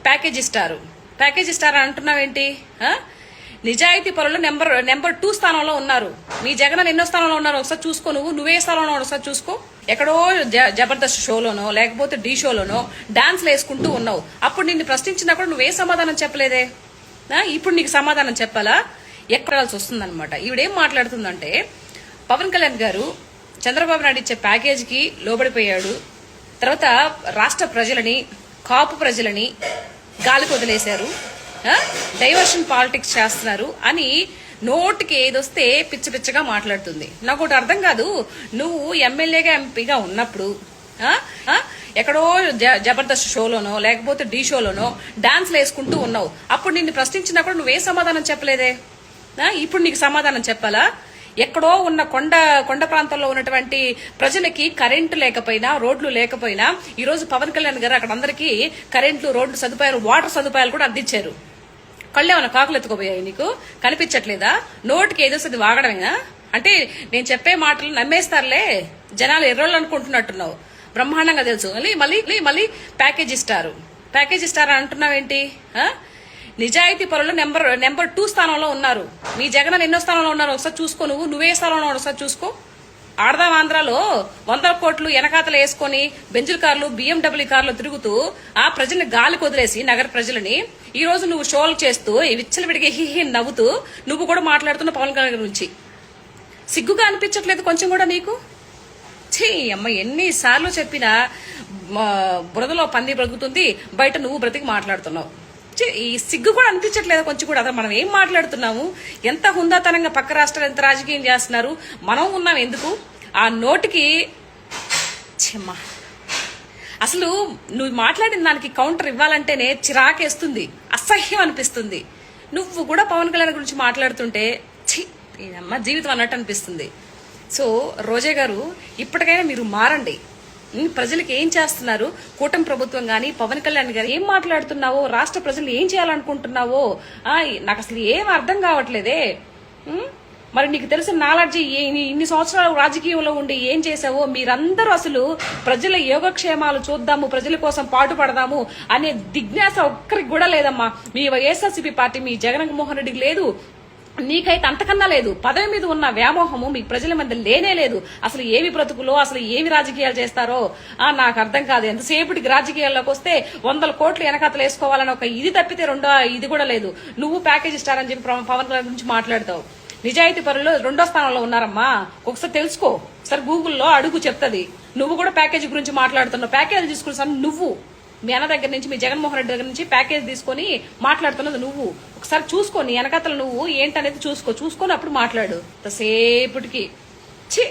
Package ఇస్తారు అంటున్నావేంటి? నిజాయితీ పరులు నెంబర్ 2 స్థానంలో ఉన్నారు. మీ జగన్ ఎన్నో స్థానంలో ఉన్నారు ఒకసారి చూసుకో. నువ్వే స్థానంలో ఒకసారి చూసుకో. ఎక్కడో జబర్దస్త్ షోలోనో లేకపోతే ఢీ షోలోనో డాన్స్లు వేసుకుంటూ ఉన్నావు. అప్పుడు నిన్ను ప్రశ్నించినప్పుడు నువ్వే సమాధానం చెప్పలేదే. ఇప్పుడు నీకు సమాధానం చెప్పాలా? ఎక్కడాల్సి వస్తుందన్నమాట. ఈవిడేం మాట్లాడుతుందంటే, పవన్ కళ్యాణ్ గారు చంద్రబాబు నాయుడు ఇచ్చే ప్యాకేజీకి లోబడిపోయాడు. తర్వాత రాష్ట్ర ప్రజలని, కాపు ప్రజలని గాలికి వదిలేశారు, డైవర్షన్ పాలిటిక్స్ చేస్తున్నారు అని నోటికి ఏదొస్తే పిచ్చి పిచ్చగా మాట్లాడుతుంది. నాకు ఒకటి అర్థం కాదు. నువ్వు ఎమ్మెల్యేగా ఎంపీగా ఉన్నప్పుడు ఎక్కడో జబర్దస్త్ షోలోనో లేకపోతే ఢీ షోలోనో డాన్స్లు వేసుకుంటూ ఉన్నావు. అప్పుడు నిన్ను ప్రశ్నించినప్పుడు నువ్వే సమాధానం చెప్పలేదే. ఇప్పుడు నీకు సమాధానం చెప్పాలా? ఎక్కడో ఉన్న కొండ ప్రాంతంలో ఉన్నటువంటి ప్రజలకి కరెంటు లేకపోయినా, రోడ్లు లేకపోయినా ఈ రోజు పవన్ కళ్యాణ్ గారు అక్కడ అందరికీ కరెంటు, రోడ్లు సదుపాయాలు, వాటర్ సదుపాయాలు కూడా అందించారు. కళ్ళేమన్నా కాకులు ఎత్తుకోబోయాయి? నీకు కనిపించట్లేదా? నోటికి ఏదోస్తుంది వాగడమేనా? అంటే నేను చెప్పే మాటలు నమ్మేస్తారులే, జనాలు ఎర్రోళ్ళు అనుకుంటున్నట్టున్నావు. బ్రహ్మాండంగా తెలుసు. మళ్ళీ ప్యాకేజ్ ఇస్తారు అంటున్నావేంటి? నిజాయితీ పరులు నెంబర్ 2 స్థానంలో ఉన్నారు. మీ జగన్ ఎన్నో స్థానంలో ఉన్నారు ఒకసారి చూసుకో. నువ్వే స్థానంలో ఒకసారి చూసుకో. ఆడదాం ఆంధ్రాలో 100 కోట్లు వెనకాతలు వేసుకొని బెంజుల కార్లు, BMW కార్లు తిరుగుతూ ఆ ప్రజల్ని గాలికి వదిలేసి, నగర ప్రజలని ఈ రోజు నువ్వు షోలు చేస్తూ విచ్చలవిడిగా హిహి నవ్వుతూ నువ్వు కూడా మాట్లాడుతున్న పవన్ కళ్యాణ్ గురించి సిగ్గుగా అనిపించట్లేదు కొంచెం కూడా నీకు? ఛీ అమ్మ, ఎన్నిసార్లు చెప్పినా బురదలో పంది బ్రతుకుతుంది, బయట నువ్వు బ్రతికి మాట్లాడుతున్నావు. ఈ సిగ్గు కూడా అనిపించట్లేదు కొంచెం కూడా? అసలు మనం ఏం మాట్లాడుతున్నాము? ఎంత హుందాతనంగా పక్క రాష్ట్రాలు ఎంత రాజకీయం చేస్తున్నారు, మనం ఉన్నాం ఎందుకు? ఆ నోటికి చెమ్మా. అసలు నువ్వు మాట్లాడిన దానికి కౌంటర్ ఇవ్వాలంటేనే చిరాకేస్తుంది, అసహ్యం అనిపిస్తుంది. నువ్వు కూడా పవన్ కళ్యాణ్ గురించి మాట్లాడుతుంటే ఛీ అమ్మ జీవితం అన్నట్టు అనిపిస్తుంది. సో రోజా గారు, ఇప్పటికైనా మీరు మారండి. ప్రజలకు ఏం చేస్తున్నారు? కూటమి ప్రభుత్వం గాని, పవన్ కళ్యాణ్ గారు ఏం మాట్లాడుతున్నావో, రాష్ట్ర ప్రజలు ఏం చేయాలనుకుంటున్నావో నాకు అసలు ఏం అర్థం కావట్లేదే. మరి నీకు తెలిసిన నాలెడ్జి, ఇన్ని సంవత్సరాలు రాజకీయంలో ఉండి ఏం చేసావో, మీరందరూ అసలు ప్రజల యోగక్షేమాలు చూద్దాము, ప్రజల కోసం పాటుపడదాము అనే జిజ్ఞాస ఒక్కరికి కూడా లేదమ్మా. మీ వైఎస్ఆర్సీపీ పార్టీ, మీ జగన్మోహన్ రెడ్డికి లేదు, నీకైతే అంతకన్నా లేదు. పదవి మీద ఉన్న వ్యామోహము మీ ప్రజల మధ్య లేనే లేదు. అసలు ఏమి బ్రతుకులో, అసలు ఏమి రాజకీయాలు చేస్తారో నాకు అర్థం కాదు. ఎంతసేపటికి రాజకీయాల్లోకి వస్తే 100 కోట్లు వెనకాతలు వేసుకోవాలని ఒక ఇది తప్పితే రెండో ఇది కూడా లేదు. నువ్వు ప్యాకేజ్ ఇస్తారని చెప్పి పవన్ కళ్యాణ్ గురించి మాట్లాడతావు. నిజాయితీ పరులు 2వ స్థానంలో ఉన్నారమ్మా, ఒకసారి తెలుసుకో. ఒకసారి గూగుల్లో అడుగు చెప్తుంది. నువ్వు కూడా ప్యాకేజీ గురించి మాట్లాడుతున్నావు. ప్యాకేజ్ తీసుకుని నువ్వు మీ అన్న దగ్గర నుంచి, మీ జగన్మోహన్ రెడ్డి దగ్గర నుంచి ప్యాకేజ్ తీసుకొని మాట్లాడుతున్నది నువ్వు. ఒకసారి చూసుకో, నీ వెనకతలు నువ్వు ఏంటనేది చూసుకొని అప్పుడు మాట్లాడు. అంతసేపటికి ఛీ.